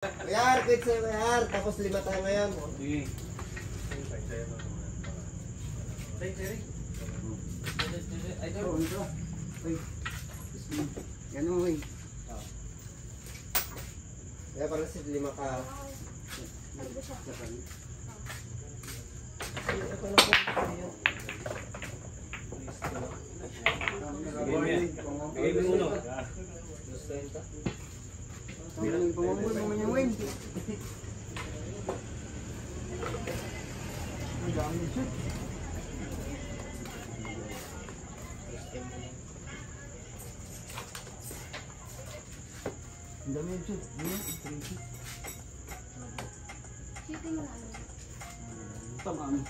Bayar, quit sa'yo, bayar. Tapos 5 tayo ngayon. Sige. Ay, ito. Uy. Ganun, uy. Kaya parang 5 ka. Bigay mo uno. Pangungul mo yung win. Ang dami shoot. Ang dami shoot. Tamaan.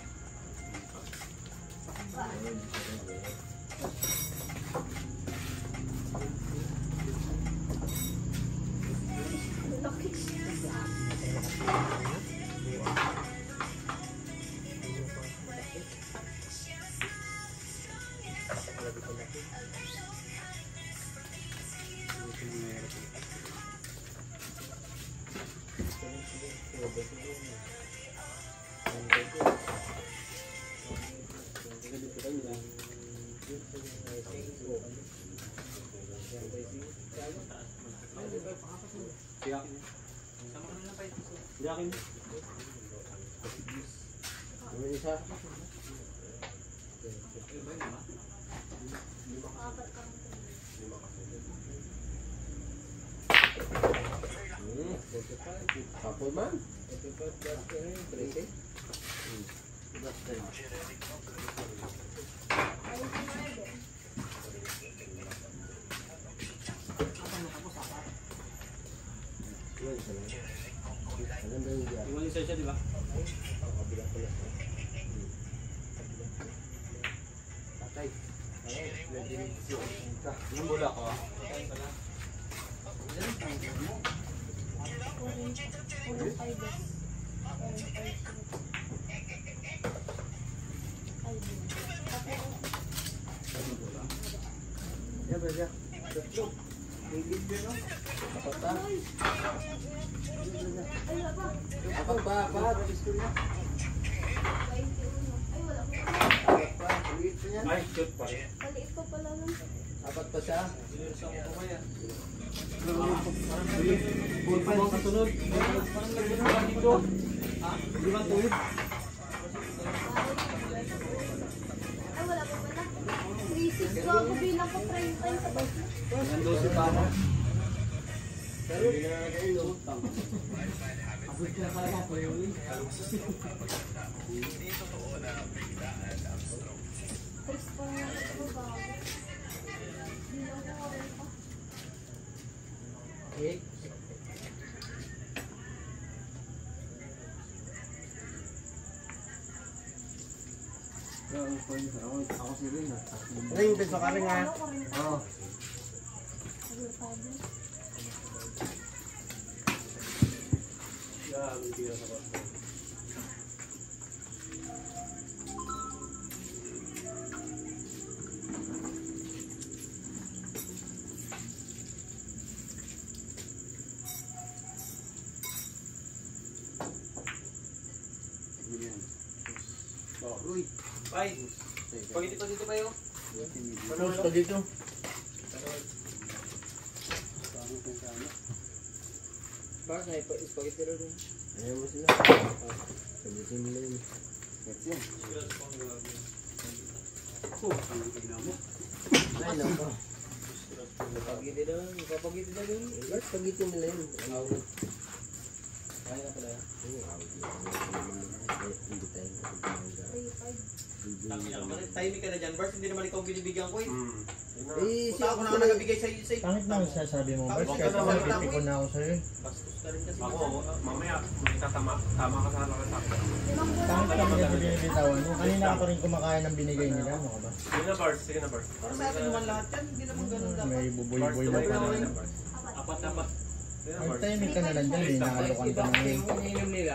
Yakin. Ano isa? Kapul man. Yung isa siya, di ba? Patay. Yung bula ko. Ya, berja. Apa pa? Apa pa? Ay, shoot pa. Maliit pa pala lang. Apat pa siya? Full pa yung kasunod. Parang nagbunuhan dito. Ha? Di ba tuwid? Ay, wala pa pala. 3-6 ko ako bilang ko prime time sa bus. Nandun si Pama. Pero hindi na nakailo. Abot ka pala po yung Chris pa nga ako bago. Bilang ko rin pa. Okay. Ako si Rin. Ring, peso ka rin ha. Oo. Yeah, hindi na sa basta. Uy. Bye. Pagiti pa dito kayo. Ano pa dito? Bakit na spaghetti rin? Ayaw mo sila. Sabitin nila yun. That's yan. Ay, nako. Spaghetti daw. Spaghetti daw yun. Spaghetti nila yun. Kaya na pala. Hindi tayo. 3-5. Timing ka na dyan, Bart. Hindi naman ikaw binibigyan ko eh. Eh, Punta ako na nagabigay sa'yo. Pangit na ang sasabi mo, Bert. Kahit ako nagpipikon na ako sa'yo. Bastos ka rin kasi. Ako, mamaya, tama ka sa akin sa akin. Pangit ka mga binibitawan mo. Kanina ka pa rin kumakain ng binigay nila. Ano ka ba? Sige na, Bars. Sige na, Bars. Para sa atin naman lahat yan. Hindi naman ganun dapat. May buboy-boy na pa rin. Apat. May timing ka na lang dyan. May nakalokan ka na ngayon. Kung ininom nila,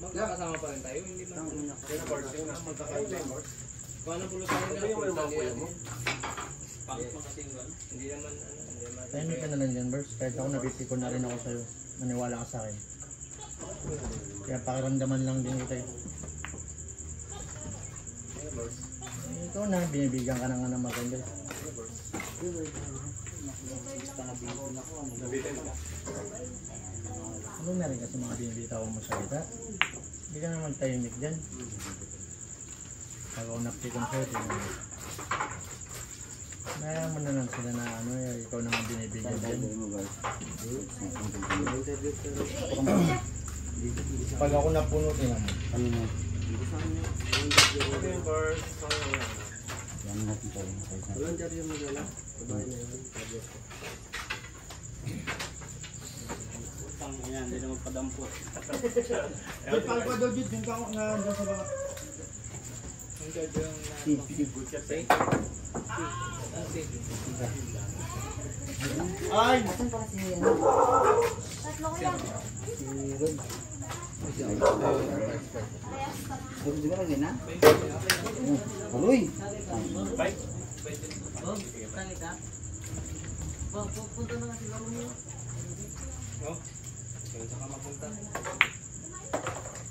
magkakasama pa rin tayo. Hindi man. Sige na, Bars. Sige na, magkakain na, Bars. Kung anong pulutan nila, Ano yung pulutan mga nila. mo? Pangit mo kasi yung gano'n. Hindi naman, ano, hindi naman. Timing ka na lang dyan, Bert. Kahit ako nabipikon na rin ako sa'yo. Maniwala ka sa akin. Kaya pakiramdaman lang din kita eh. Ikaw na, binibigyan ka na nga ng maganda. Nabitin ka. Ano na rin kasi mga binibitawan mo salita? Hindi ka naman tahimik dyan. Pag ako napitan sa'yo, tingnan mo. Mayroon mo na lang sila na ano, ikaw na nga binibigyan dyan. Pag ako napuno, tingnan mo. Ano mo? Ito yung first. Yan natin tayo. Walang charger mo dala. Babae na yun. Charger ko. Pang yan, hindi naman padampot. Wait, pangkwa daw dito, yung pangkwa nga doon sa baka. Ang charger yung Good shot eh. Ay! Asan pala si Tatlo ko lang. Rod? Rod, di ba lagi na? Aloy! Bye. Saan ka mapunta?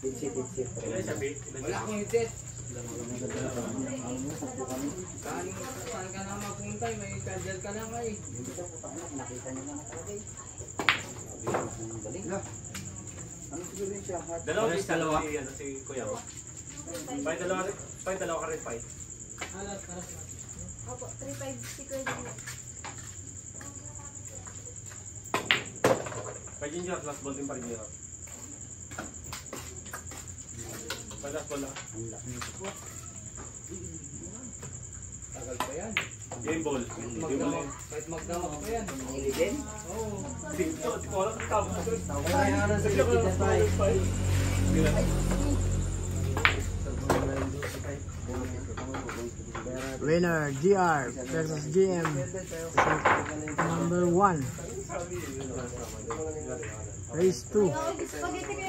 Pitsit. Ilan siya, Pete? Wala akong headset. Saan ka na mapunta? May charger ka na nga eh. Nakita niyo naman talaga eh. Galing. Ano siguro yun siya? Dalawa piece si Kuya mo. Fight dalawa ka rin fight. Opo, 3-5 si Kuya Jun. Fight yun dyan, last ball din pa rin yun. Fight last ball lang. Tagal pa yan. Game ball. Kahit magdamag pa yan. Ilibin? Oo. Dito, di ko alam kung tama ko. Kaya nga sa pitsit na tayo. Winner, GR versus GM. Number 1. Race 2. Spaghetti ko